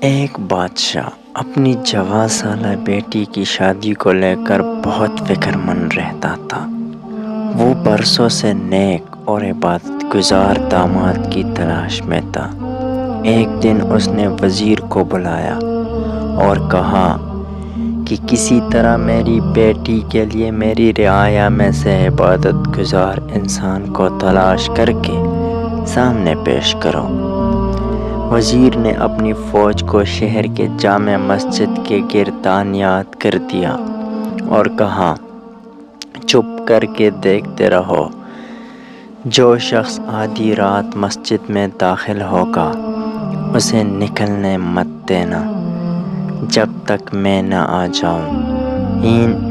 ایک بادشاہ اپنی 14 سالہ بیٹی کی شادی کو لے کر بہت فکر مند رہتا تھا۔ وہ برسوں سے نیک اور عبادت گزار داماد کی تلاش میں تھا۔ ایک دن اس نے وزیر کو بلایا اور کہا کہ کسی طرح میری بیٹی کے لیے میری رعایا میں سے عبادت گزار انسان کو تلاش کر کے سامنے پیش کرو۔ وزیر نے اپنی فوج کو شہر کے جامع مسجد کے گرد تعینات کر دیا اور کہا، چپ کر کے دیکھتے رہو، جو شخص آدھی رات مسجد میں داخل ہوگا اسے نکلنے مت دینا جب تک میں نہ آ جاؤں۔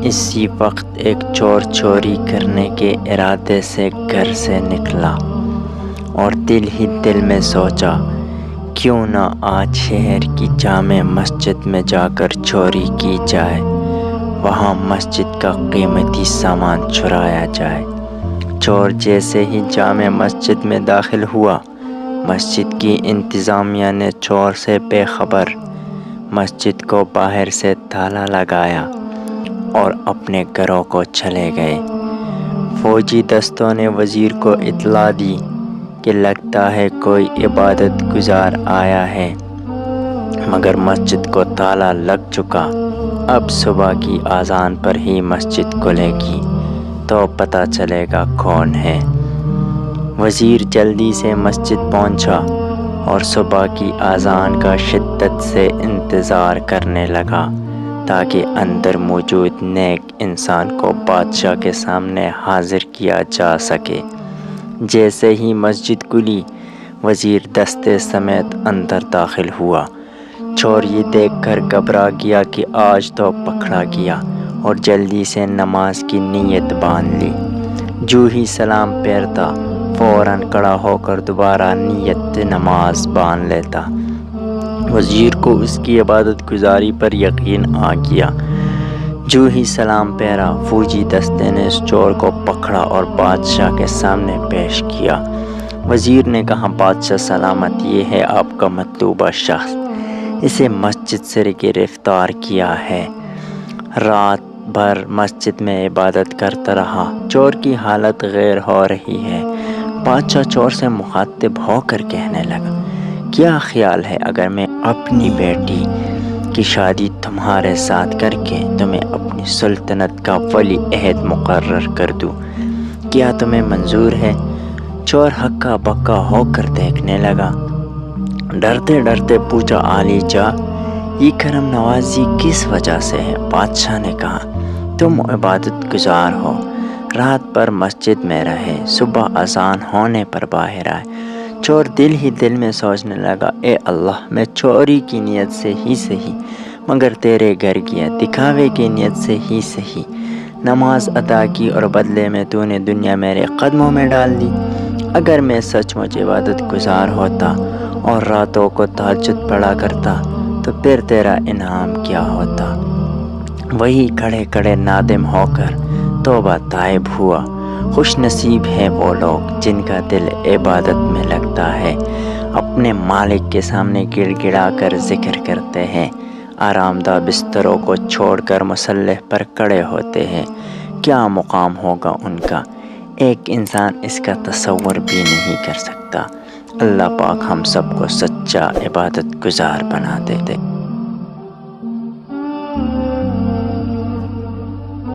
اسی وقت ایک چور چوری کرنے کے ارادے سے گھر سے نکلا اور دل ہی دل میں سوچا، کیوں نہ آج شہر کی جامع مسجد میں جا کر چوری کی جائے، وہاں مسجد کا قیمتی سامان چرایا جائے۔ چور جیسے ہی جامع مسجد میں داخل ہوا، مسجد کی انتظامیہ نے چور سے بے خبر مسجد کو باہر سے تالا لگایا اور اپنے گھروں کو چلے گئے۔ فوجی دستوں نے وزیر کو اطلاع دی کہ لگتا ہے کوئی عبادت گزار آیا ہے، مگر مسجد کو تالا لگ چکا۔ اب صبح کی اذان پر ہی مسجد کھلے گی تو پتہ چلے گا کون ہے۔ وزیر جلدی سے مسجد پہنچا اور صبح کی اذان کا شدت سے انتظار کرنے لگا تاکہ اندر موجود نیک انسان کو بادشاہ کے سامنے حاضر کیا جا سکے۔ جیسے ہی مسجد کھلی، وزیر دستے سمیت اندر داخل ہوا۔ چور یہ دیکھ کر گھبرا گیا کہ آج تو پکڑا گیا اور جلدی سے نماز کی نیت باندھ لی۔ جو ہی سلام پھیرتا، فوراً کھڑا ہو کر دوبارہ نیت نماز باندھ لیتا۔ وزیر کو اس کی عبادت گزاری پر یقین آ گیا۔ جو ہی سلام پھیرا، فوجی دستے نے اس چور کو پکڑا اور بادشاہ کے سامنے پیش کیا۔ وزیر نے کہا، بادشاہ سلامت، یہ ہے آپ کا مطلوبہ شخص، اسے مسجد سے گرفتار کیا ہے۔ رات بھر مسجد میں عبادت کرتا رہا۔ چور کی حالت غیر ہو رہی ہے۔ بادشاہ چور سے مخاطب ہو کر کہنے لگا، کیا خیال ہے اگر میں اپنی بیٹی کی شادی تمہارے ساتھ کر کے تمہیں اپنی سلطنت کا ولی عہد مقرر کر دوں؟ کیا تمہیں منظور ہے؟ چور ہکا بکا ہو کر دیکھنے لگا۔ ڈرتے ڈرتے پوچھا، عالی جاں، یہ کرم نوازی کس وجہ سے ہے؟ بادشاہ نے کہا، تم عبادت گزار ہو، رات بھر مسجد میں رہے، صبح اذان ہونے پر باہر آئے۔ چور دل ہی دل میں سوچنے لگا، اے اللہ، میں چوری کی نیت سے ہی صحیح، مگر تیرے گھر گیا دکھاوے کی نیت سے ہی صحیح۔ نماز ادا کی اور بدلے میں تو نے دنیا میرے قدموں میں ڈال دی۔ اگر میں سچ مچ عبادت گزار ہوتا اور راتوں کو تہجد پڑھا کرتا تو پھر تیرا انعام کیا ہوتا؟ وہی کھڑے کھڑے نادم ہو کر توبہ طائب ہوا۔ خوش نصیب ہیں وہ لوگ جن کا دل عبادت میں لگتا ہے، اپنے مالک کے سامنے گڑ گڑا کر ذکر کرتے ہیں، آرام دہ بستروں کو چھوڑ کر مصلی پر کھڑے ہوتے ہیں۔ کیا مقام ہوگا ان کا، ایک انسان اس کا تصور بھی نہیں کر سکتا۔ اللہ پاک ہم سب کو سچا عبادت گزار بنا دے۔